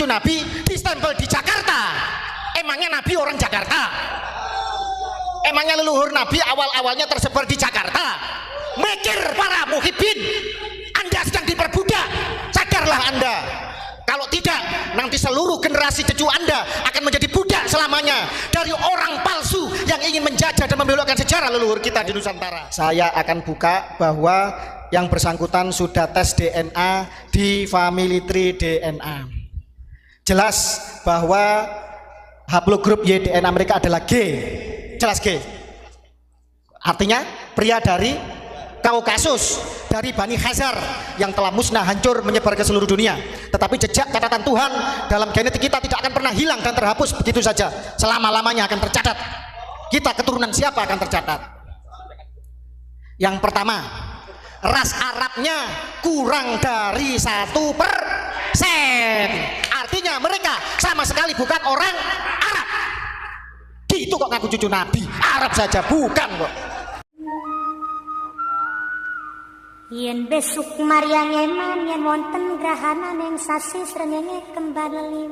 Nabi distempel di Jakarta. Emangnya Nabi orang Jakarta? Emangnya leluhur Nabi awal-awalnya tersebar di Jakarta? Mikir para muhibbin, Anda sedang diperbudak. Sadarlah Anda. Kalau tidak, nanti seluruh generasi cucu Anda akan menjadi budak selamanya dari orang palsu yang ingin menjajah dan membelokkan sejarah leluhur kita di Nusantara. Saya akan buka bahwa yang bersangkutan sudah tes DNA di Family Tree DNA. Jelas bahwa haplogrup Y DNA mereka adalah G. Jelas G. Artinya pria dari Kaukasus, dari Bani Khazar yang telah musnah, hancur, menyebar ke seluruh dunia. Tetapi jejak catatan Tuhan dalam genetik kita tidak akan pernah hilang dan terhapus begitu saja. Selama-lamanya akan tercatat. Kita keturunan siapa akan tercatat. Yang pertama, ras Arabnya kurang dari 1%. Artinya mereka sama sekali bukan orang Arab. Gitu kok ngaku cucu Nabi. Arab saja bukan kok. Yen besuk Maryang eman yen wonten grahana ning sasi srengenge kembar liu.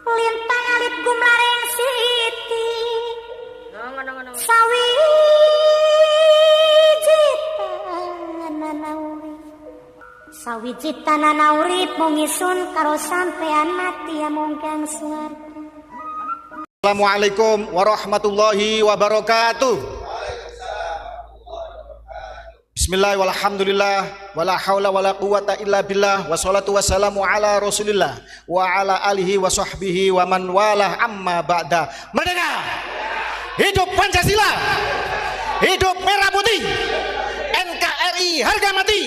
Lien pangalit gumlareng siti. Sawi Sawiji tanana urip mung isun karo sampean mati amung kang swarga. Assalamualaikum warahmatullahi wabarakatuh. Bismillah walhamdulillah wala haula wala quwata illa billah wassalatu wassalamu ala rasulillah wa ala alihi wa sahbihi wa man walah amma ba'da. Merdeka! Hidup Pancasila! Hidup Merah Putih! NKRI harga mati!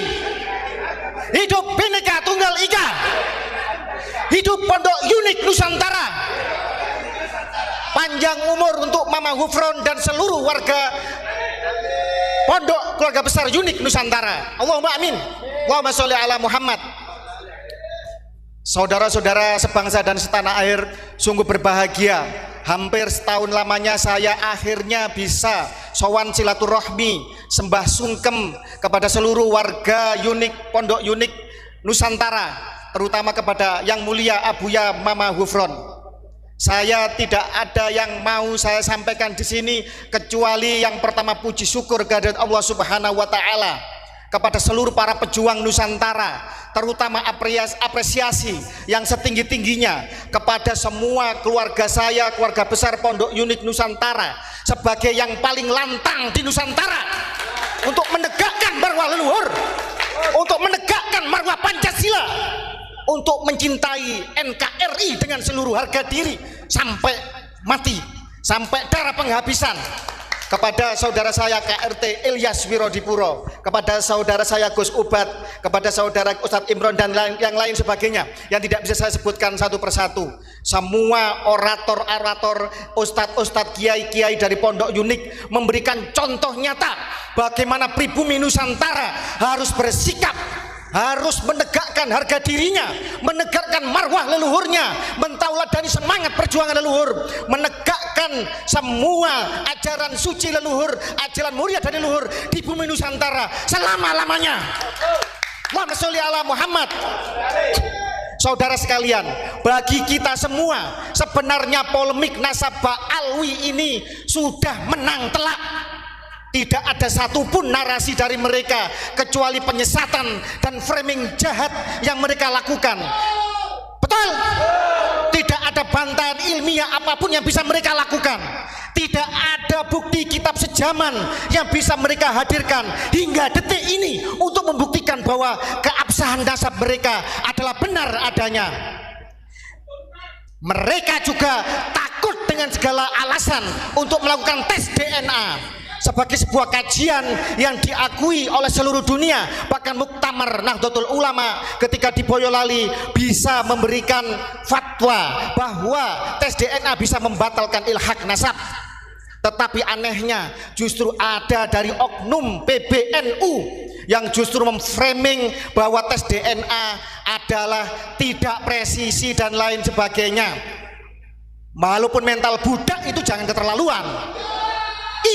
Hidup Bhinneka Tunggal Ika! Hidup Pondok Unik Nusantara! Panjang umur untuk Mama Hufron dan seluruh warga Pondok Keluarga Besar Unik Nusantara. Allahumma amin. Allahumma sholli ala Muhammad. Saudara-saudara sebangsa dan setanah air, sungguh berbahagia. Hampir setahun lamanya saya akhirnya bisa sowan silaturahmi, sembah sungkem kepada seluruh warga Unik, Pondok Unik Nusantara, terutama kepada Yang Mulia Abuya Mama Hufron. Saya tidak ada yang mau saya sampaikan di sini kecuali yang pertama puji syukur kehadirat Allah Subhanahu wa taala kepada seluruh para pejuang Nusantara, terutama apresiasi yang setinggi-tingginya kepada semua keluarga saya, keluarga besar Pondok Unik Nusantara sebagai yang paling lantang di Nusantara untuk menegakkan marwah leluhur, untuk menegakkan marwah Pancasila, untuk mencintai NKRI dengan seluruh harga diri sampai mati, sampai darah penghabisan. Kepada saudara saya KRT Ilyas Wirodipuro, kepada saudara saya Gus Ubat, kepada saudara Ustadz Imron dan yang lain sebagainya yang tidak bisa saya sebutkan satu persatu. Semua orator-orator, ustadz-ustadz, kiai-kiai dari Pondok Unik memberikan contoh nyata bagaimana pribumi Nusantara harus bersikap, harus menegakkan harga dirinya, menegakkan marwah leluhurnya, mentauladani semangat perjuangan leluhur, menegakkan semua ajaran suci leluhur, ajaran mulia dari leluhur di bumi Nusantara selama-lamanya. Allahumma sholli ala Muhammad. Saudara sekalian, bagi kita semua sebenarnya polemik nasabah Alwi ini sudah menang telak. Tidak ada satupun narasi dari mereka kecuali penyesatan dan framing jahat yang mereka lakukan. Betul? Tidak ada bantahan ilmiah apapun yang bisa mereka lakukan. Tidak ada bukti kitab sejaman yang bisa mereka hadirkan hingga detik ini untuk membuktikan bahwa keabsahan nasab mereka adalah benar adanya. Mereka juga takut dengan segala alasan untuk melakukan tes DNA sebagai sebuah kajian yang diakui oleh seluruh dunia. Bahkan Muktamar Nahdlatul Ulama ketika di Boyolali bisa memberikan fatwa bahwa tes DNA bisa membatalkan ilhaq nasab. Tetapi anehnya justru ada dari oknum PBNU yang justru memframing bahwa tes DNA adalah tidak presisi dan lain sebagainya. Walaupun mental budak itu jangan keterlaluan.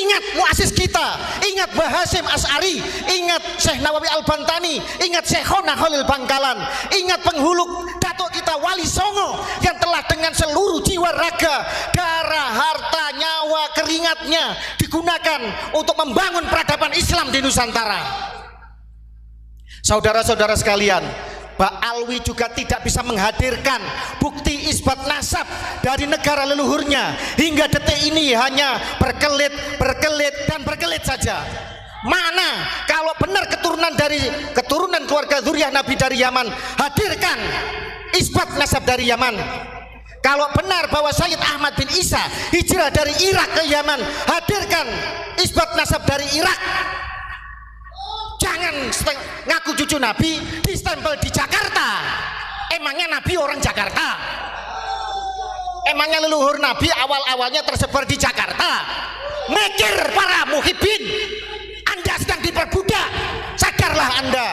Ingat muasis kita, ingat Mbah Hasyim Asy'ari, ingat Syekh Nawawi Al-Bantani, ingat Syekhona Khalil Bangkalan, ingat penghulu datuk kita Wali Songo yang telah dengan seluruh jiwa raga, darah, harta, nyawa, keringatnya digunakan untuk membangun peradaban Islam di Nusantara. Saudara-saudara sekalian, Mbak Alwi juga tidak bisa menghadirkan bukti isbat nasab dari negara leluhurnya. Hingga detik ini hanya berkelit dan berkelit saja. Mana kalau benar keturunan keluarga zuriyah Nabi dari Yaman, hadirkan isbat nasab dari Yaman. Kalau benar bahwa Sayyid Ahmad bin Isa hijrah dari Irak ke Yaman, hadirkan isbat nasab dari Irak. Jangan ngaku cucu Nabi distempel di Jakarta. Emangnya Nabi orang Jakarta? Emangnya leluhur Nabi awal-awalnya tersebar di Jakarta? Mikir para muhibbin, Anda sedang diperbudak. Sadarlah Anda.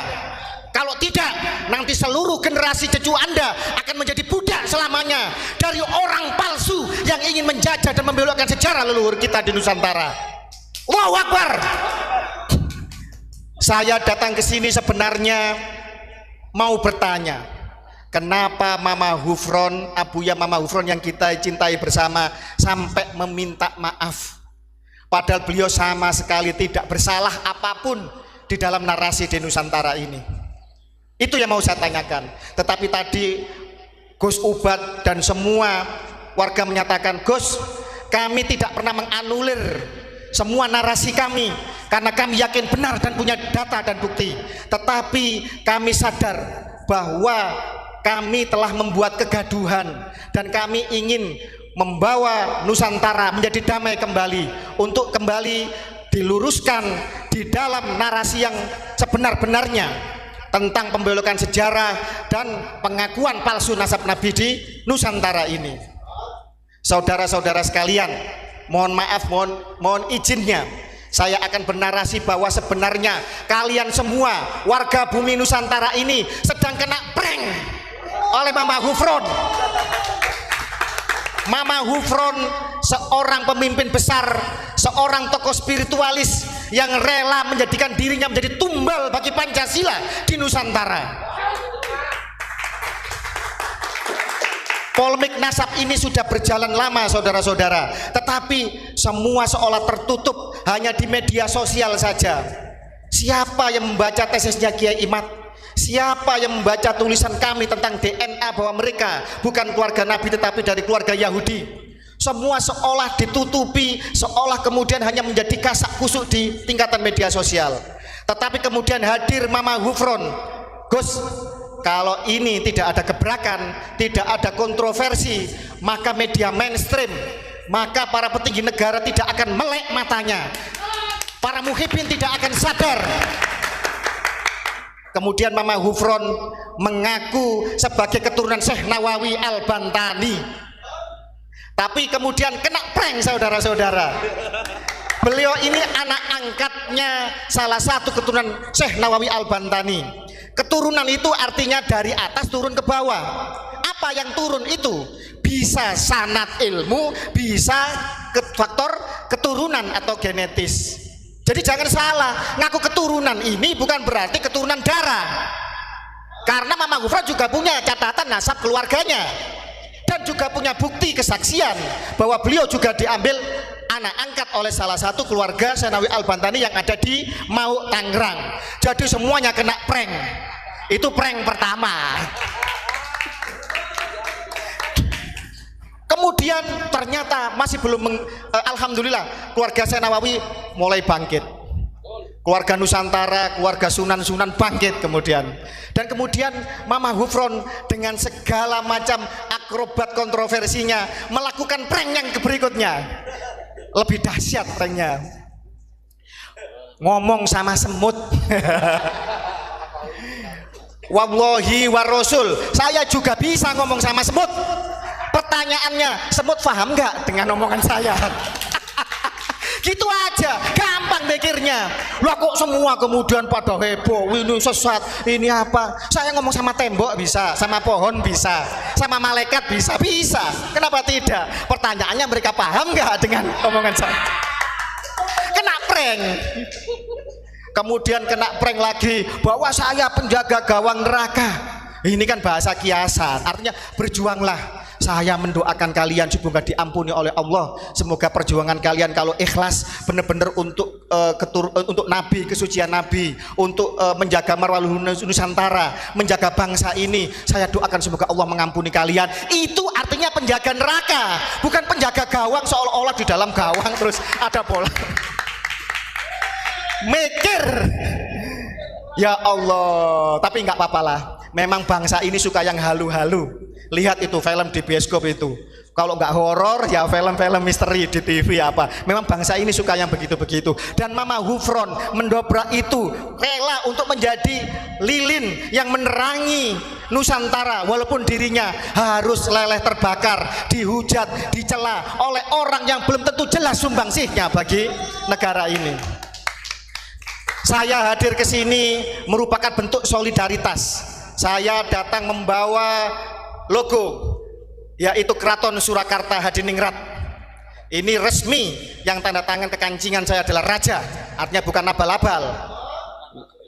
Kalau tidak, nanti seluruh generasi cucu Anda akan menjadi budak selamanya dari orang palsu yang ingin menjajah dan membelokkan sejarah leluhur kita di Nusantara. Allahu Akbar. Saya datang ke sini sebenarnya mau bertanya, kenapa Mama Hufron, Abuya Mama Hufron yang kita cintai bersama sampai meminta maaf, padahal beliau sama sekali tidak bersalah apapun di dalam narasi di Nusantara ini. Itu yang mau saya tanyakan. Tetapi tadi Gus Ubat dan semua warga menyatakan, Gus, kami tidak pernah menganulir semua narasi kami karena kami yakin benar dan punya data dan bukti. Tetapi kami sadar bahwa kami telah membuat kegaduhan dan kami ingin membawa Nusantara menjadi damai kembali, untuk kembali diluruskan di dalam narasi yang sebenar-benarnya tentang pembelokan sejarah dan pengakuan palsu nasab Nabi di Nusantara ini. Saudara-saudara sekalian, mohon maaf, mohon izinnya saya akan bernarasi bahwa sebenarnya kalian semua warga bumi Nusantara ini sedang kena prank oleh Mama Hufron. Mama Hufron seorang pemimpin besar, seorang tokoh spiritualis yang rela menjadikan dirinya menjadi tumbal bagi Pancasila di Nusantara. Polemik nasab ini sudah berjalan lama, saudara-saudara, tetapi semua seolah tertutup hanya di media sosial saja. Siapa yang membaca tesisnya Kiai Imad? Siapa yang membaca tulisan kami tentang DNA bahwa mereka bukan keluarga Nabi tetapi dari keluarga Yahudi? Semua seolah ditutupi, seolah kemudian hanya menjadi kasak kusuk di tingkatan media sosial. Tetapi kemudian hadir Mama Hufron, Gus, kalau ini tidak ada gebrakan, tidak ada kontroversi, maka media mainstream, maka para petinggi negara tidak akan melek matanya, para muhibbin tidak akan sadar. Kemudian Mama Hufron mengaku sebagai keturunan Syekh Nawawi Al-Bantani, tapi kemudian kena prank, saudara-saudara. Beliau ini anak angkatnya salah satu keturunan Syekh Nawawi Al-Bantani. Keturunan itu artinya dari atas turun ke bawah. Apa yang turun itu? Bisa sanad ilmu, bisa faktor keturunan atau genetis. Jadi jangan salah, ngaku keturunan ini bukan berarti keturunan darah. Karena Mama Hufron juga punya catatan nasab keluarganya dan juga punya bukti kesaksian bahwa beliau juga diambil anak angkat oleh salah satu keluarga Syekh Nawawi Al-Bantani yang ada di Mau, Tangerang. Jadi semuanya kena prank. Itu prank pertama. Kemudian ternyata masih belum alhamdulillah keluarga Syekh Nawawi mulai bangkit. Keluarga Nusantara, keluarga Sunan-Sunan bangkit kemudian. Dan kemudian Mama Hufron dengan segala macam akrobat kontroversinya melakukan prank yang berikutnya. Lebih dahsyat pranknya. Ngomong sama semut. Wallahi wa rasul, saya juga bisa ngomong sama semut. Pertanyaannya, semut paham nggak dengan omongan saya? Gitu aja, gampang mikirnya. Loh kok semua kemudian pada heboh, ini sesat, ini apa? Saya ngomong sama tembok bisa, sama pohon bisa, sama malaikat bisa. Kenapa tidak? Pertanyaannya, mereka paham nggak dengan omongan saya? prank. Kemudian kena prank lagi bahwa saya penjaga gawang neraka. Ini kan bahasa kiasan, artinya berjuanglah. Saya mendoakan kalian semoga diampuni oleh Allah. Semoga perjuangan kalian kalau ikhlas benar-benar untuk untuk Nabi, kesucian Nabi, untuk menjaga marwah Nusantara, menjaga bangsa ini. Saya doakan semoga Allah mengampuni kalian. Itu artinya penjaga neraka, bukan penjaga gawang seolah-olah di dalam gawang terus ada bola. Mikir. Ya Allah, tapi nggak apa-apa lah. Memang bangsa ini suka yang halu-halu. Lihat itu film di bioskop itu. Kalau nggak horor ya film-film misteri di TV apa. Memang bangsa ini suka yang begitu-begitu. Dan Mama Hufron mendobrak itu, rela untuk menjadi lilin yang menerangi Nusantara walaupun dirinya harus leleh terbakar, dihujat, dicela oleh orang yang belum tentu jelas sumbangsihnya bagi negara ini. Saya hadir ke sini merupakan bentuk solidaritas. Saya datang membawa logo, yaitu Keraton Surakarta Hadiningrat. Ini resmi, yang tanda tangan kekancingan saya adalah raja, artinya bukan abal-abal,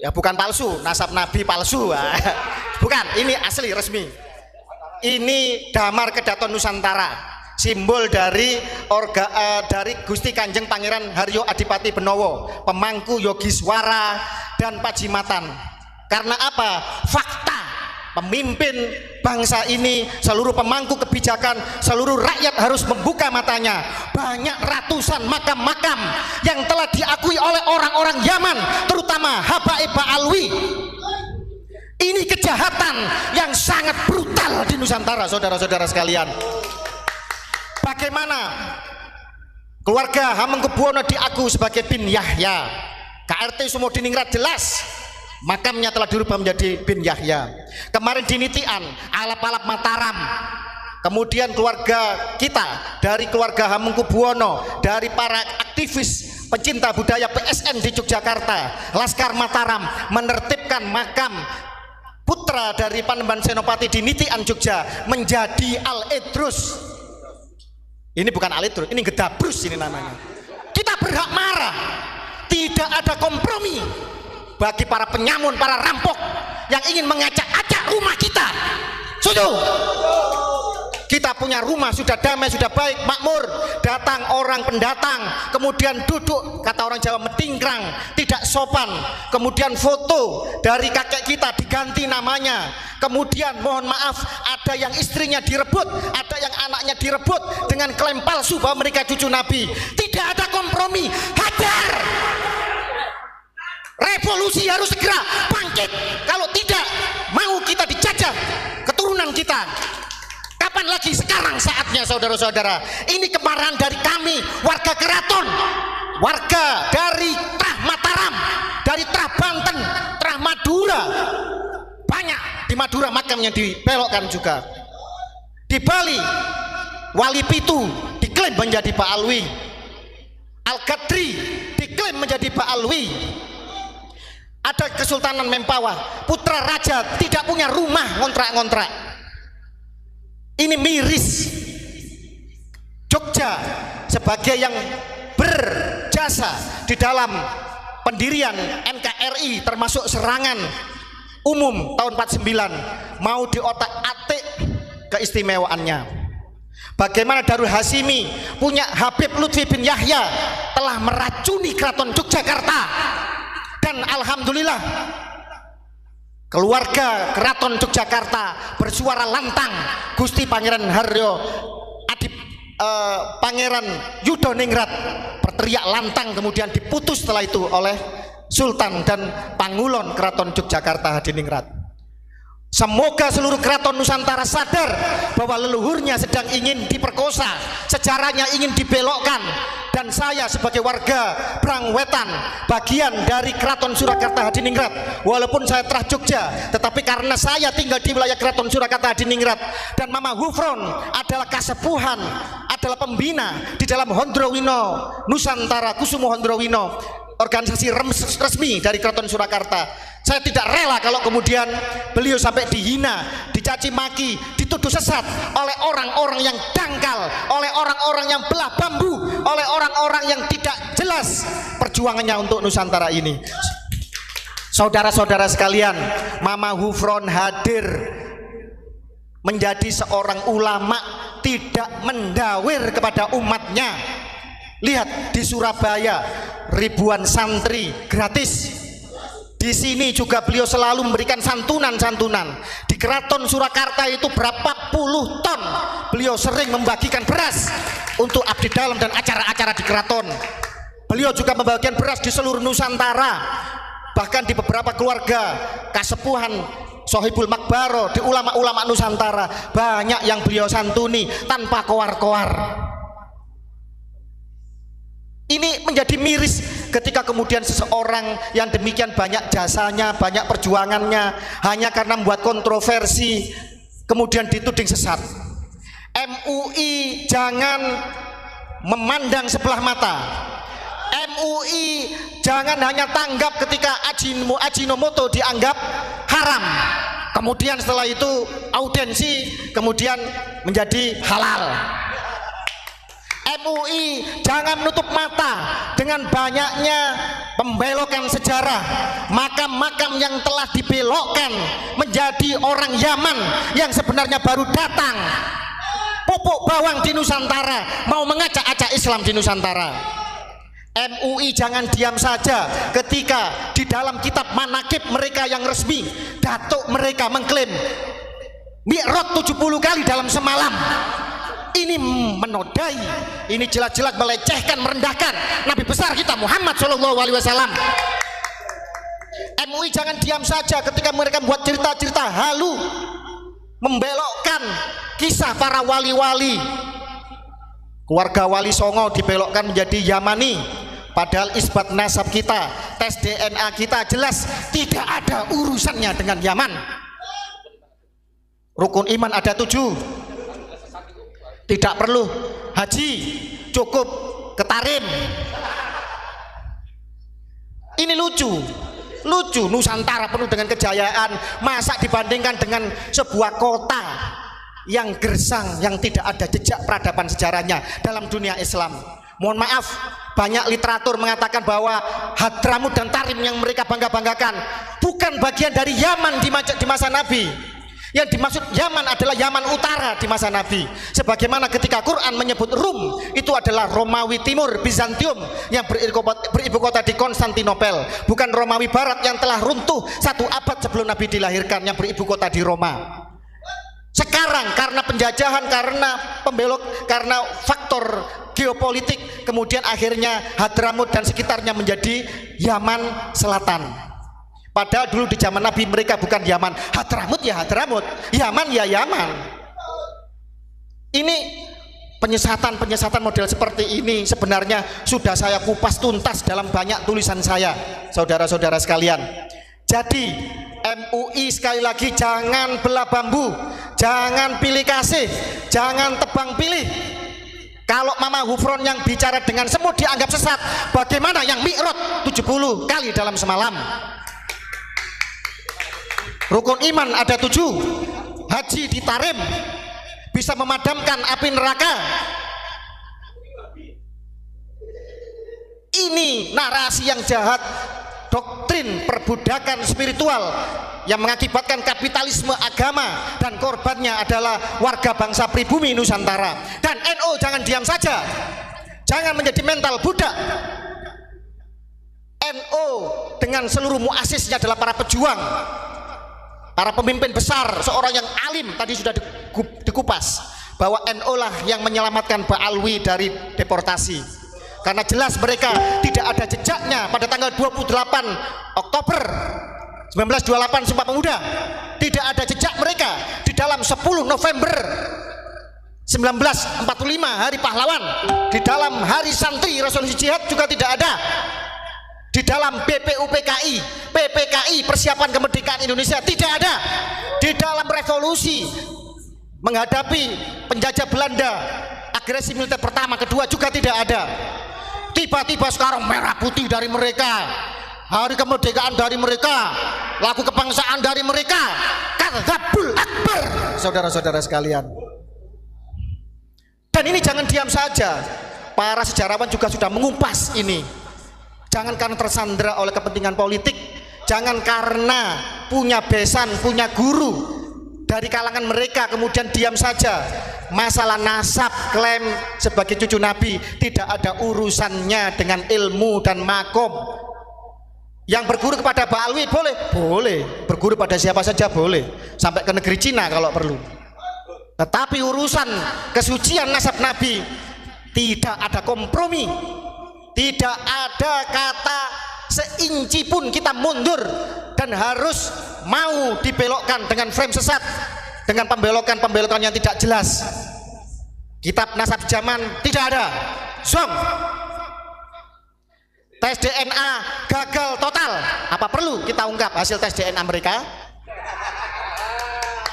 ya bukan palsu, nasab nabi palsu, bukan, ini asli resmi. Ini damar Kedaton Nusantara, simbol dari dari Gusti Kanjeng Pangeran Haryo Adipati Benowo, pemangku Yogiswara dan Pajimatan. Karena apa? Fakta pemimpin bangsa ini, seluruh pemangku kebijakan, seluruh rakyat harus membuka matanya. Banyak ratusan makam-makam yang telah diakui oleh orang-orang Yaman, terutama Habaib Ba'alwi. Ini kejahatan yang sangat brutal di Nusantara, saudara-saudara sekalian. Bagaimana keluarga Hamengkubuwono diakui sebagai bin Yahya? KRT Sumodiningrat jelas makamnya telah dirubah menjadi bin Yahya. Kemarin di Nitian, alap-alap Mataram. Kemudian keluarga kita, dari keluarga Hamengkubuwono, dari para aktivis pencinta budaya PSN di Yogyakarta, Laskar Mataram, menertibkan makam putra dari Panembahan Senopati di Nitian, Jogja menjadi Al-Idrus. Ini bukan Al-Idrus, ini Gedabrus ini namanya. Kita berhak marah. Tidak ada kompromi bagi para penyamun, para rampok yang ingin mengacak-acak rumah kita. Setuju? Kita punya rumah sudah damai, sudah baik, makmur. Datang orang pendatang, kemudian duduk, kata orang Jawa metingkrang, tidak sopan. Kemudian foto dari kakek kita diganti namanya. Kemudian mohon maaf, ada yang istrinya direbut, ada yang anaknya direbut dengan klaim palsu bahwa mereka cucu Nabi. Tidak ada kompromi. Hajar! Revolusi harus segera bangkit. Kalau tidak, mau kita dijajah keturunan kita. Kapan lagi? Sekarang saatnya, saudara-saudara. Ini kemarahan dari kami, warga Keraton, warga dari Trah Mataram, dari Trah Banten, Trah Madura. Banyak di Madura makam yang dibelokkan juga. Di Bali, Wali Pitu diklaim menjadi Pak Alwi. Al-Qadri diklaim menjadi Pak Alwi. Ada Kesultanan Mempawah, putra raja tidak punya rumah, ngontrak-ngontrak. Ini miris. Jogja sebagai yang berjasa di dalam pendirian NKRI, termasuk serangan umum tahun 49, mau diotak-atik keistimewaannya. Bagaimana Darul Hasimi punya Habib Lutfi bin Yahya telah meracuni Keraton Yogyakarta. Dan alhamdulillah keluarga Keraton Yogyakarta bersuara lantang. Gusti Pangeran Haryo Pangeran Yudoningrat berteriak lantang, kemudian diputus setelah itu oleh Sultan dan Pangulon Keraton Yogyakarta Hadiningrat. Semoga seluruh keraton Nusantara sadar bahwa leluhurnya sedang ingin diperkosa, sejarahnya ingin dibelokkan. Dan saya sebagai warga Brangwetan, bagian dari Keraton Surakarta Hadiningrat, walaupun saya Trah Jogja, tetapi karena saya tinggal di wilayah Keraton Surakarta Hadiningrat, dan Mama Hufron adalah kasepuhan, adalah pembina di dalam Hondrowino Nusantara Kusumo Hondrowino, organisasi resmi dari Keraton Surakarta. Saya tidak rela kalau kemudian beliau sampai dihina, dicaci maki, dituduh sesat oleh orang-orang yang dangkal, oleh orang-orang yang belah bambu, oleh orang-orang yang tidak jelas perjuangannya untuk Nusantara ini. Saudara-saudara sekalian, Mama Hufron hadir menjadi seorang ulama, tidak mendawir kepada umatnya. Lihat di Surabaya ribuan santri gratis. Di sini juga beliau selalu memberikan santunan-santunan. Di Keraton Surakarta itu berapa puluh ton beliau sering membagikan beras untuk abdi dalam dan acara-acara di keraton. Beliau juga membagikan beras di seluruh Nusantara, bahkan di beberapa keluarga kasepuhan Sohibul Makbaro, di ulama-ulama Nusantara banyak yang beliau santuni tanpa koar-koar. Ini menjadi miris ketika kemudian seseorang yang demikian banyak jasanya, banyak perjuangannya, hanya karena membuat kontroversi kemudian dituding sesat. MUI jangan memandang sebelah mata. MUI jangan hanya tanggap ketika Ajinomoto dianggap haram, kemudian setelah itu audiensi kemudian menjadi halal. MUI jangan menutup mata dengan banyaknya pembelokan sejarah, makam-makam yang telah dibelokkan menjadi orang Yaman yang sebenarnya baru datang, pupuk bawang di Nusantara, mau mengacak-acak Islam di Nusantara. MUI jangan diam saja ketika di dalam kitab manakib mereka yang resmi, datuk mereka mengklaim mi'raj 70 kali dalam semalam. Ini menodai, ini jelas-jelas melecehkan, merendahkan Nabi besar kita Muhammad SAW. MUI jangan diam saja ketika mereka membuat cerita-cerita halu, membelokkan kisah para wali-wali. Keluarga Wali Songo dibelokkan menjadi Yamani, padahal isbat nasab kita, tes DNA kita jelas tidak ada urusannya dengan Yaman. Rukun iman ada 7. Tidak perlu haji, cukup ketarim. Ini lucu Nusantara penuh dengan kejayaan, masa dibandingkan dengan sebuah kota yang gersang, yang tidak ada jejak peradaban sejarahnya dalam dunia Islam. Mohon maaf, banyak literatur mengatakan bahwa Hadramut dan Tarim yang mereka bangga-banggakan bukan bagian dari Yaman di masa Nabi. Yang dimaksud Yaman adalah Yaman Utara di masa Nabi. Sebagaimana ketika Quran menyebut Rum, itu adalah Romawi Timur, Bizantium yang beribu kota di Konstantinopel, bukan Romawi Barat yang telah runtuh 1 abad sebelum Nabi dilahirkan yang beribu kota di Roma. Sekarang karena penjajahan, karena pembelok, karena faktor geopolitik, kemudian akhirnya Hadramut dan sekitarnya menjadi Yaman Selatan. Padahal dulu di zaman Nabi mereka bukan Yaman. Hadramut ya Hadramut, Yaman ya Yaman. Ini penyesatan model seperti ini sebenarnya sudah saya kupas tuntas dalam banyak tulisan saya, saudara-saudara sekalian. Jadi MUI sekali lagi jangan belah bambu, jangan pilih kasih, jangan tebang pilih. Kalau Mama Hufron yang bicara dengan semut dianggap sesat, bagaimana yang mi'raj 70 kali dalam semalam? Rukun iman ada 7, haji ditarim, bisa memadamkan api neraka. Ini narasi yang jahat, doktrin perbudakan spiritual yang mengakibatkan kapitalisme agama, dan korbannya adalah warga bangsa pribumi Nusantara. Dan NU jangan diam saja, jangan menjadi mental budak. NU dengan seluruh muasisnya adalah para pejuang, para pemimpin besar, seorang yang alim. Tadi sudah dikupas bahwa NU lah yang menyelamatkan Ba'alwi dari deportasi, karena jelas mereka tidak ada jejaknya pada tanggal 28 Oktober 1928 Sumpah Pemuda. Tidak ada jejak mereka di dalam 10 November 1945 Hari Pahlawan, di dalam Hari Santri Resolusi Jihad juga tidak ada. Di dalam BPUPKI, PPKI Persiapan Kemerdekaan Indonesia tidak ada. Di dalam revolusi menghadapi penjajah Belanda, agresi militer pertama, kedua juga tidak ada. Tiba-tiba sekarang merah putih dari mereka, hari kemerdekaan dari mereka, lagu kebangsaan dari mereka. Kadzabul akbar, saudara-saudara sekalian. Dan ini jangan diam saja. Para sejarawan juga sudah mengumpas ini. Jangan karena tersandera oleh kepentingan politik, jangan karena punya besan, punya guru dari kalangan mereka kemudian diam saja. Masalah nasab, klaim sebagai cucu Nabi tidak ada urusannya dengan ilmu dan makom. Yang berguru kepada Ba'alwi boleh? Boleh. Berguru pada siapa saja boleh, sampai ke negeri Cina kalau perlu. Tetapi urusan kesucian nasab Nabi tidak ada kompromi, tidak ada kata seinci pun kita mundur dan harus mau dibelokkan dengan frame sesat, dengan pembelokan-pembelokan yang tidak jelas. Kitab nasab zaman tidak ada. Zong. Tes DNA gagal total. Apa perlu kita ungkap hasil tes DNA mereka?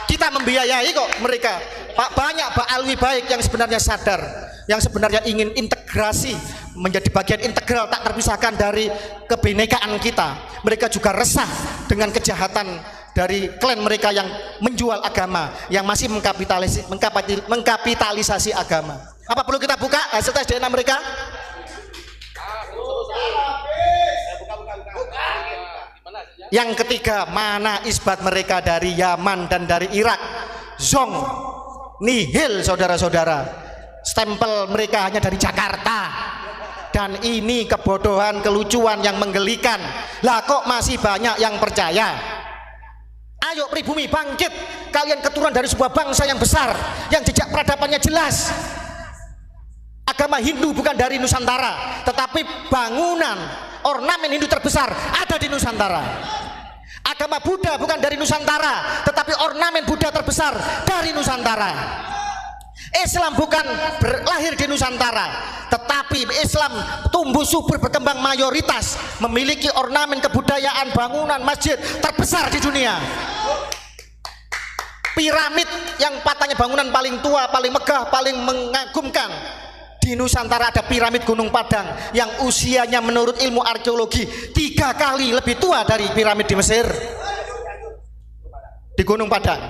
Kita membiayai kok mereka. Banyak Ba'alwi baik yang sebenarnya sadar, yang sebenarnya ingin integrasi menjadi bagian integral tak terpisahkan dari kebinekaan kita. Mereka juga resah dengan kejahatan dari klan mereka yang menjual agama, yang masih mengkapitalisasi agama. Apa perlu kita buka hasil tes DNA mereka? Yang ketiga, mana isbat mereka dari Yaman dan dari Irak? Zong, nihil saudara-saudara. Stempel mereka hanya dari Jakarta. Dan ini kebodohan, kelucuan yang menggelikan. Lah kok masih banyak yang percaya? Ayo pribumi bangkit. Kalian keturunan dari sebuah bangsa yang besar, yang jejak peradabannya jelas. Agama Hindu bukan dari Nusantara, tetapi bangunan ornamen Hindu terbesar ada di Nusantara. Agama Buddha bukan dari Nusantara, tetapi ornamen Buddha terbesar dari Nusantara. Islam bukan lahir di Nusantara, tetapi Islam tumbuh subur berkembang mayoritas memiliki ornamen kebudayaan bangunan masjid terbesar di dunia. Piramid yang patahnya bangunan paling tua, paling megah, paling mengagumkan di Nusantara ada piramid Gunung Padang yang usianya menurut ilmu arkeologi 3 kali lebih tua dari piramid di Mesir. Di Gunung Padang.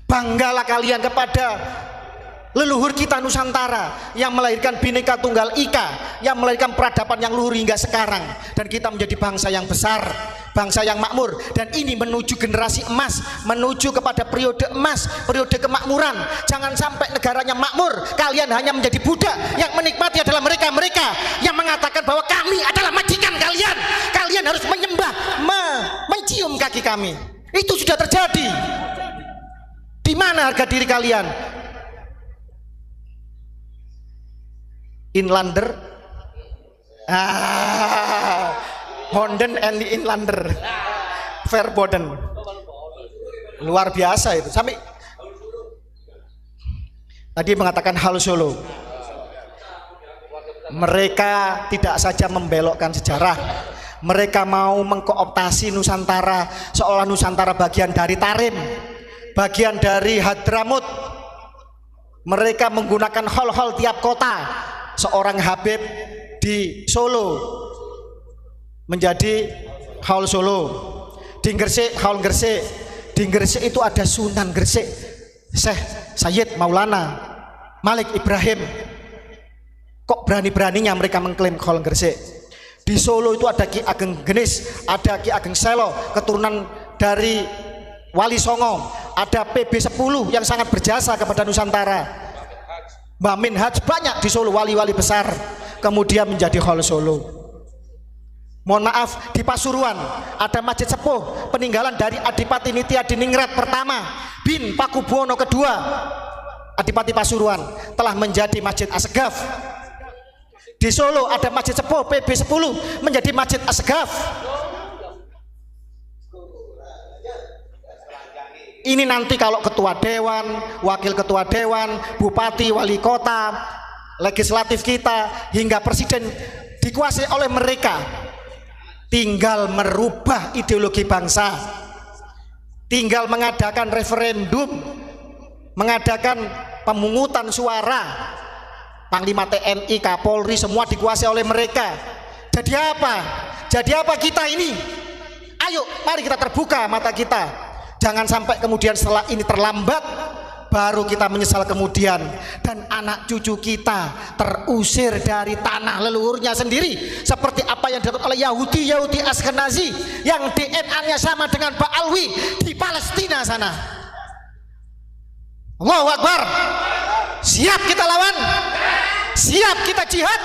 Banggalah kalian kepada leluhur kita Nusantara yang melahirkan Bhinneka Tunggal Ika, yang melahirkan peradaban yang luhur hingga sekarang, dan kita menjadi bangsa yang besar, bangsa yang makmur, dan ini menuju generasi emas, menuju kepada periode emas, periode kemakmuran. Jangan sampai negaranya makmur, kalian hanya menjadi budak. Yang menikmati adalah mereka-mereka yang mengatakan bahwa kami adalah majikan kalian, kalian harus menyembah, mencium kaki kami. Itu sudah terjadi. Di mana harga diri kalian? Inlander, Honden and the Inlander, Verboden, luar biasa itu. Sampai tadi mengatakan hal Solo. Mereka tidak saja membelokkan sejarah, mereka mau mengkooptasi Nusantara seolah Nusantara bagian dari Tarim, bagian dari Hadramut. Mereka menggunakan hall-hall tiap kota. Seorang Habib di Solo menjadi Haul Solo, di Gresik Haul Gresik, di Gresik itu ada Sunan Gresik Syekh Sayyid Maulana Malik Ibrahim. Kok berani-beraninya mereka mengklaim Haul Gresik? Di Solo itu ada Ki Ageng Genis, ada Ki Ageng Selo, keturunan dari Wali Songo, ada PB10 yang sangat berjasa kepada Nusantara. Mbah Min Haj, banyak di Solo wali-wali besar kemudian menjadi Haul Solo. Mohon maaf, di Pasuruan ada Masjid Sepuh peninggalan dari Adipati Nitya Diningrat pertama bin Pakubuwono kedua. Adipati Pasuruan telah menjadi Masjid Assegaf. Di Solo ada Masjid Sepuh PB10 menjadi Masjid Assegaf. Ini nanti kalau ketua dewan, wakil ketua dewan, bupati, wali kota, legislatif kita hingga presiden dikuasai oleh mereka. Tinggal merubah ideologi bangsa, tinggal mengadakan referendum, mengadakan pemungutan suara, Panglima TNI, Kapolri, semua dikuasai oleh mereka. Jadi apa? Jadi apa kita ini? Ayo, mari kita terbuka mata kita. Jangan sampai kemudian setelah ini terlambat, baru kita menyesal kemudian, dan anak cucu kita terusir dari tanah leluhurnya sendiri, seperti apa yang dilakukan oleh Yahudi Ashkenazi yang DNA-nya sama dengan Ba'alwi di Palestina sana. Allahu Akbar. Siap kita lawan, siap kita jihad,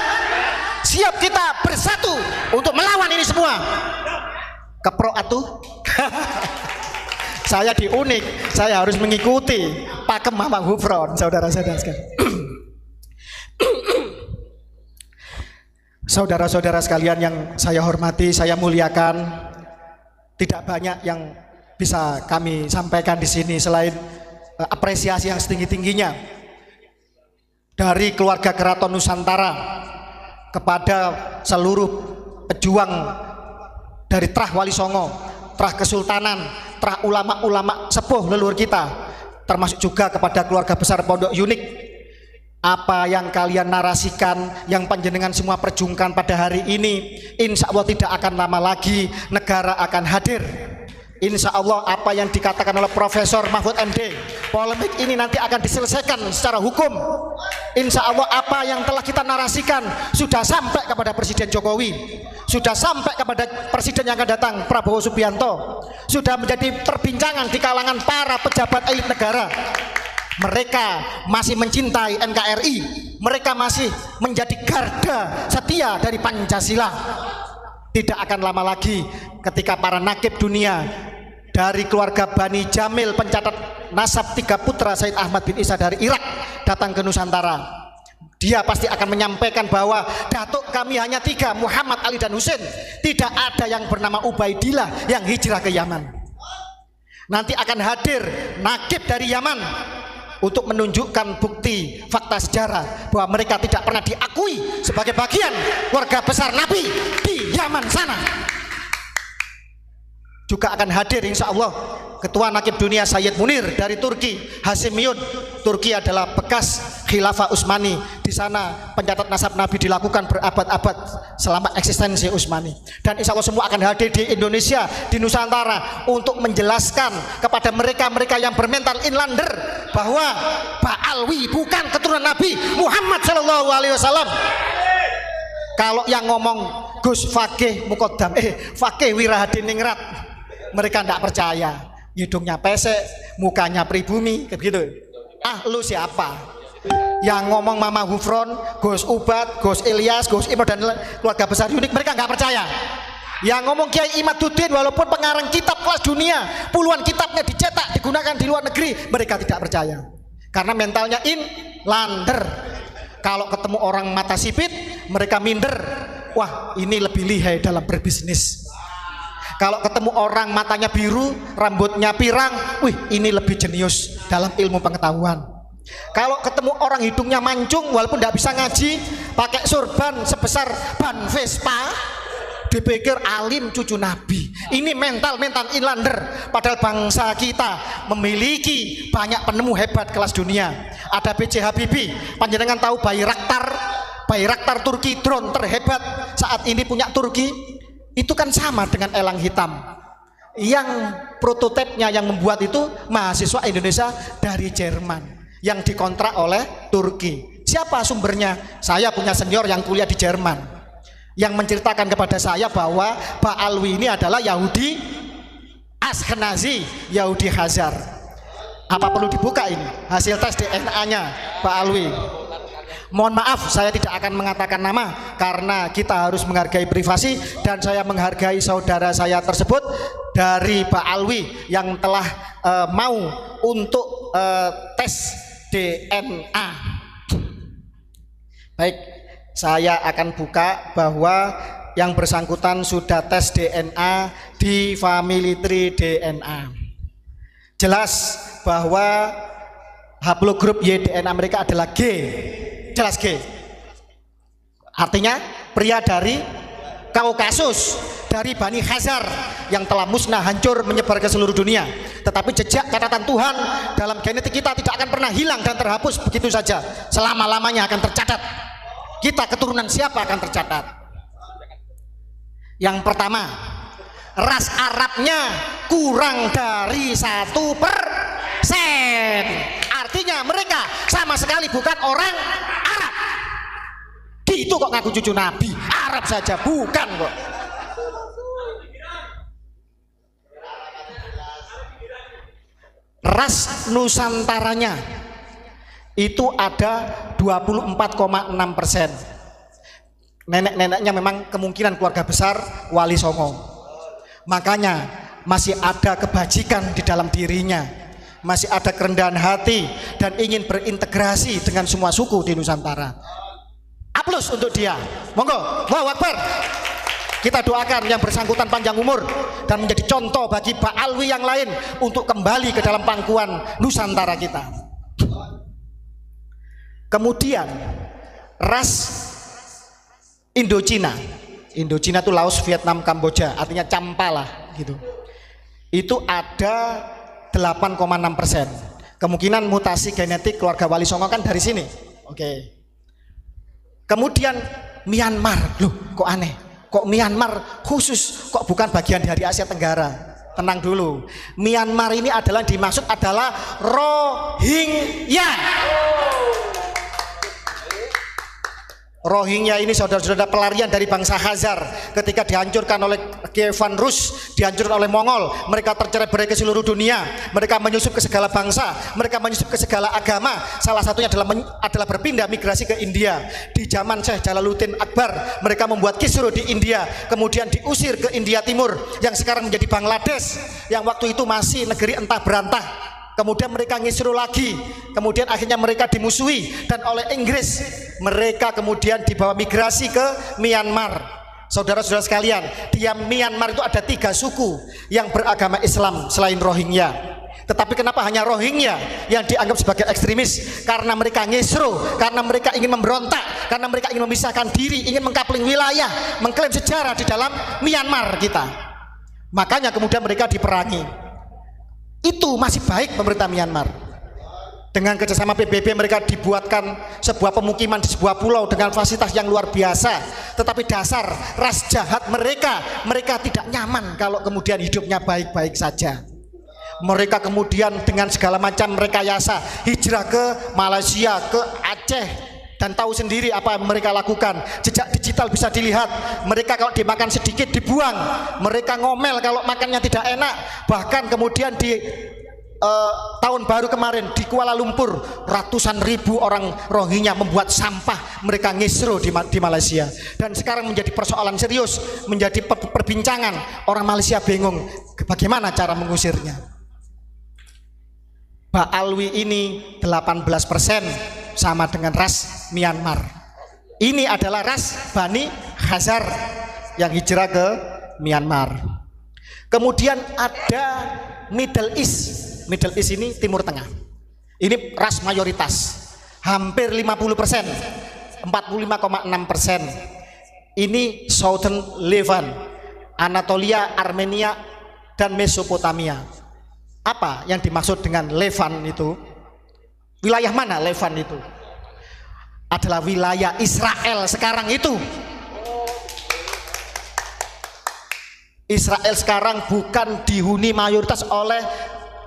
siap kita bersatu untuk melawan ini semua. Kepro atuh. Saya di Unik, saya harus mengikuti pakem Mama Hufron, saudara-saudara sekalian. Saudara-saudara sekalian yang saya hormati, saya muliakan, tidak banyak yang bisa kami sampaikan di sini selain apresiasi yang setinggi-tingginya dari keluarga Keraton Nusantara kepada seluruh pejuang dari Trah Wali Songo, Trah Kesultanan, Trah ulama-ulama sepuh leluhur kita, termasuk juga kepada keluarga besar Pondok Unik. Apa yang kalian narasikan, yang panjenengan semua perjuangkan pada hari ini, insya Allah tidak akan lama lagi negara akan hadir. Insya Allah apa yang dikatakan oleh Profesor Mahfud MD, polemik ini nanti akan diselesaikan secara hukum. Insya Allah apa yang telah kita narasikan sudah sampai kepada Presiden Jokowi, sudah sampai kepada Presiden yang akan datang Prabowo Subianto, sudah menjadi perbincangan di kalangan para pejabat elit negara. Mereka masih mencintai NKRI, mereka masih menjadi garda setia dari Pancasila. Tidak akan lama lagi ketika para nakib dunia dari keluarga Bani Jamil, pencatat nasab 3 putra Said Ahmad bin Isa dari Irak datang ke Nusantara. Dia pasti akan menyampaikan bahwa datuk kami hanya 3, Muhammad, Ali dan Husain. Tidak ada yang bernama Ubaidillah yang hijrah ke Yaman. Nanti akan hadir nakib dari Yaman untuk menunjukkan bukti fakta sejarah bahwa mereka tidak pernah diakui sebagai bagian keluarga besar Nabi di Yaman sana. Juga akan hadir insya Allah Ketua Nakib Dunia Sayyid Munir dari Turki, Hasimiyun. Turki adalah bekas Khilafah Utsmani. Di sana pencatat nasab Nabi dilakukan berabad-abad selama eksistensi Utsmani. Dan insya Allah semua akan hadir di Indonesia, di Nusantara, untuk menjelaskan kepada mereka-mereka yang bermental inlander bahwa Ba'alwi bukan keturunan Nabi Muhammad SAW. Kalau yang ngomong Gus Fakih Mukodam, Fakih Wirahadiningrat, mereka tidak percaya. Hidungnya pesek, mukanya pribumi, kayak begitu. Ah, lu siapa? Yang ngomong Mama Hufron, Gus Ubat, Gus Ilyas, Gus Imad dan keluarga besar Unik, mereka nggak percaya. Yang ngomong Kiai Imaduddin, walaupun pengarang kitab kelas dunia, puluhan kitabnya dicetak, digunakan di luar negeri, mereka tidak percaya. Karena mentalnya inlander. Kalau ketemu orang mata sipit, mereka minder. Wah, ini lebih lihai dalam berbisnis. Kalau ketemu orang matanya biru, rambutnya pirang, wih, ini lebih jenius dalam ilmu pengetahuan. Kalau ketemu orang hidungnya mancung, walaupun tidak bisa ngaji, pakai surban sebesar ban Vespa, dipikir alim cucu Nabi. Ini mental inlander. Padahal bangsa kita memiliki banyak penemu hebat kelas dunia. Ada B.J. Habibie, panjenengan tahu Bayraktar Turki, drone terhebat saat ini punya Turki. Itu kan sama dengan elang hitam. Yang prototipenya yang membuat itu mahasiswa Indonesia dari Jerman yang dikontrak oleh Turki. Siapa sumbernya? Saya punya senior yang kuliah di Jerman yang menceritakan kepada saya bahwa Ba'alwi ini adalah Yahudi Ashkenazi, Yahudi Khazar. Apa perlu dibuka ini hasil tes DNA-nya Ba'alwi? Mohon maaf, saya tidak akan mengatakan nama karena kita harus menghargai privasi, dan saya menghargai saudara saya tersebut dari Ba'alwi yang telah mau untuk tes DNA. Baik, saya akan buka bahwa yang bersangkutan sudah tes DNA di Family Tree DNA. Jelas bahwa haplogrup Y DNA mereka adalah G. Jelas G. Artinya pria dari Kaukasus, dari Bani Khazar yang telah musnah, hancur, menyebar ke seluruh dunia. Tetapi jejak catatan Tuhan dalam genetik kita tidak akan pernah hilang dan terhapus begitu saja. Selama-lamanya akan tercatat. Kita keturunan siapa akan tercatat. Yang pertama, ras Arabnya kurang dari 1%. Artinya mereka sama sekali bukan orang Arab. Gitu kok ngaku cucu Nabi. Arab saja bukan kok. Ras Nusantaranya itu ada 24,6%. Nenek-neneknya memang kemungkinan keluarga besar Wali Songo. Makanya masih ada kebajikan di dalam dirinya, masih ada kerendahan hati dan ingin berintegrasi dengan semua suku di Nusantara. Aplaus untuk dia. Monggo, Allahu Akbar. Kita doakan yang bersangkutan panjang umur dan menjadi contoh bagi Pak Alwi yang lain untuk kembali ke dalam pangkuan Nusantara kita. Kemudian ras Indochina. Indochina itu Laos, Vietnam, Kamboja, artinya campa lah gitu. Itu ada 8,6%. Kemungkinan mutasi genetik keluarga Wali Songo kan dari sini. Oke. Kemudian Myanmar, loh kok aneh? Kok Myanmar khusus, kok bukan bagian dari Asia Tenggara? Tenang dulu. Myanmar ini adalah dimaksud adalah Rohingya. Rohingya ini saudara-saudara pelarian dari bangsa Khazar ketika dihancurkan oleh Kievan Rus, dihancurkan oleh Mongol. Mereka tercerai-berai ke seluruh dunia. Mereka menyusup ke segala bangsa, mereka menyusup ke segala agama. Salah satunya adalah berpindah migrasi ke India. Di zaman Syekh Jalaluddin Akbar, mereka membuat kisruh di India, kemudian diusir ke India Timur yang sekarang menjadi Bangladesh, yang waktu itu masih negeri entah berantah. Kemudian mereka ngisru lagi, kemudian akhirnya mereka dimusuhi dan oleh Inggris mereka kemudian dibawa migrasi ke Myanmar. Saudara-saudara sekalian, di Myanmar itu ada 3 suku yang beragama Islam selain Rohingya. Tetapi kenapa hanya Rohingya yang dianggap sebagai ekstremis? Karena mereka ngisru, karena mereka ingin memberontak, karena mereka ingin memisahkan diri, ingin mengkapling wilayah, mengklaim sejarah di dalam Myanmar kita. Makanya kemudian mereka diperangi. Itu masih baik pemerintah Myanmar. Dengan kerjasama PBB mereka dibuatkan sebuah pemukiman di sebuah pulau dengan fasilitas yang luar biasa. Tetapi dasar ras jahat mereka tidak nyaman kalau kemudian hidupnya baik-baik saja. Mereka kemudian dengan segala macam rekayasa hijrah ke Malaysia, ke Aceh, dan tahu sendiri apa yang mereka lakukan. Jejak digital bisa dilihat. Mereka kalau dimakan sedikit dibuang, mereka ngomel kalau makannya tidak enak. Bahkan kemudian di tahun baru kemarin di Kuala Lumpur ratusan ribu orang Rohingya membuat sampah, mereka ngisru di Malaysia. Dan sekarang menjadi persoalan serius, menjadi perbincangan. Orang Malaysia bingung bagaimana cara mengusirnya. Pak Alwi ini 18% sama dengan ras Myanmar. Ini adalah ras Bani Khazar yang hijrah ke Myanmar. Kemudian ada Middle East. Middle East ini Timur Tengah. Ini ras mayoritas, hampir 50%, 45,6%. Ini Southern Levant, Anatolia, Armenia, dan Mesopotamia. Apa yang dimaksud dengan Levant itu? Wilayah mana Levant itu? Adalah wilayah Israel sekarang itu. Israel sekarang bukan dihuni mayoritas oleh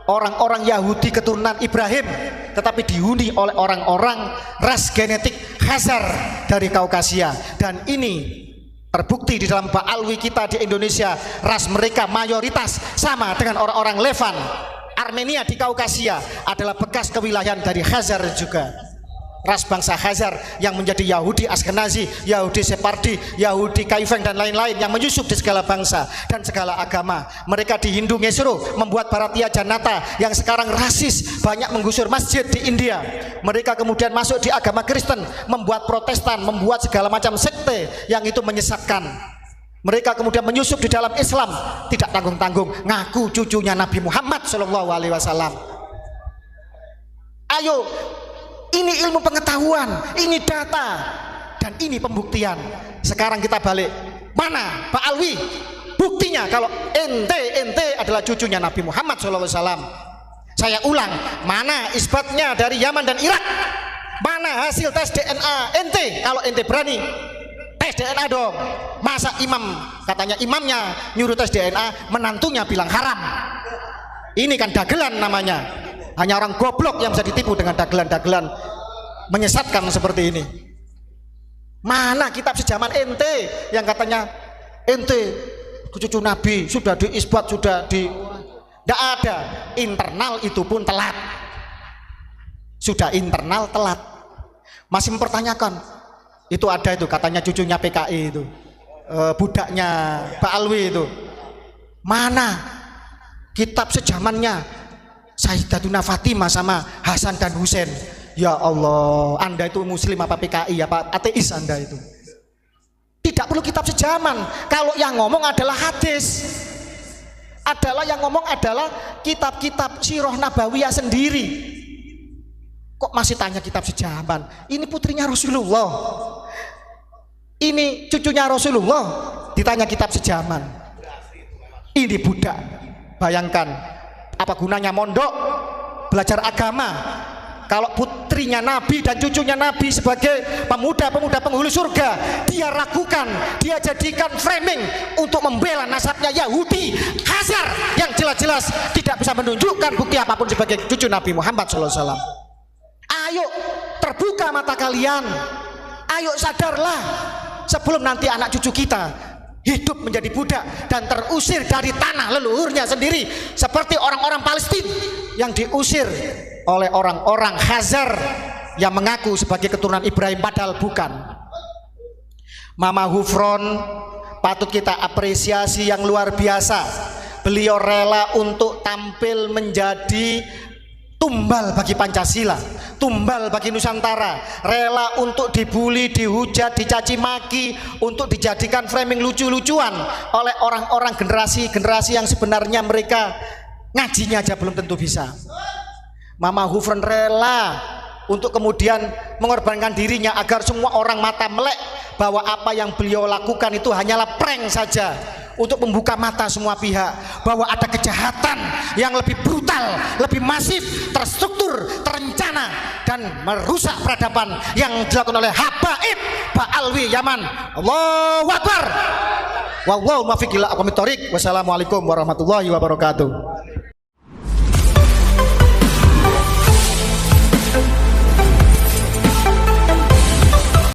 orang-orang Yahudi keturunan Ibrahim, tetapi dihuni oleh orang-orang ras genetik Khazar dari Kaukasia. Dan ini terbukti di dalam Ba'alwi kita di Indonesia, ras mereka mayoritas sama dengan orang-orang Levant. Armenia di Kaukasia adalah bekas kewilayahan dari Khazar juga. Ras bangsa Khazar yang menjadi Yahudi Askenazi, Yahudi Separdi, Yahudi Kaifeng dan lain-lain yang menyusup di segala bangsa dan segala agama. Mereka di Hindu ngesru membuat Bharatiya Janata yang sekarang rasis, banyak menggusur masjid di India. Mereka kemudian masuk di agama Kristen, membuat Protestan, membuat segala macam sekte yang itu menyesatkan. Mereka kemudian menyusup di dalam Islam, tidak tanggung-tanggung ngaku cucunya Nabi Muhammad SAW. Ayo, ini ilmu pengetahuan, ini data, dan ini pembuktian. Sekarang kita balik. Mana Pak Alwi? Buktinya kalau ente adalah cucunya Nabi Muhammad SAW. Saya ulang, mana isbatnya dari Yaman dan Irak? Mana hasil tes DNA ente? Kalau ente berani tes DNA dong. Masa katanya imamnya nyuruh tes DNA, menantunya bilang haram. Ini kan dagelan namanya. Hanya orang goblok yang bisa ditipu dengan dagelan-dagelan menyesatkan seperti ini. Mana kitab sejaman ente yang katanya ente cucu Nabi, sudah diisbat, sudah tidak ada. Internal itu pun telat. Sudah internal telat. Masih mempertanyakan. Itu ada itu katanya cucunya PKI itu, budaknya Pak Alwi itu. Mana kitab sejamannya Sayyidatuna Fatimah sama Hasan dan Husain? Ya Allah, Anda itu muslim apa PKI apa ateis Anda itu? Tidak perlu kitab sejaman. Kalau yang ngomong adalah hadis, yang ngomong adalah kitab-kitab sirah nabawiyah sendiri. Kok masih tanya kitab sejaman? Ini putrinya Rasulullah, ini cucunya Rasulullah, ditanya kitab sejaman. Ini budak. Bayangkan apa gunanya mondok belajar agama kalau putrinya Nabi dan cucunya Nabi sebagai pemuda-pemuda penghulu surga dia ragukan, dia jadikan framing untuk membela nasabnya Yahudi Hazar yang jelas-jelas tidak bisa menunjukkan bukti apapun sebagai cucu Nabi Muhammad SAW. Ayo terbuka mata kalian, ayo sadarlah sebelum nanti anak cucu kita hidup menjadi budak dan terusir dari tanah leluhurnya sendiri seperti orang-orang Palestina yang diusir oleh orang-orang Hazar yang mengaku sebagai keturunan Ibrahim padahal bukan. Mama Hufron patut kita apresiasi yang luar biasa. Beliau rela untuk tampil menjadi tumbal bagi Pancasila, tumbal bagi Nusantara, rela untuk dibully, dihujat, dicaci maki, untuk dijadikan framing lucu-lucuan oleh orang-orang generasi yang sebenarnya mereka ngajinya aja belum tentu bisa. Mama Hufron rela untuk kemudian mengorbankan dirinya agar semua orang mata melek bahwa apa yang beliau lakukan itu hanyalah prank saja, untuk membuka mata semua pihak bahwa ada kejahatan yang lebih brutal, lebih masif, terstruktur, terencana dan merusak peradaban yang dilakukan oleh Habaib Pak Alwi Yaman. Allahu Akbar. Wallahu muwaffiq ila aqwamit thoriq. Wassalamualaikum warahmatullahi wabarakatuh.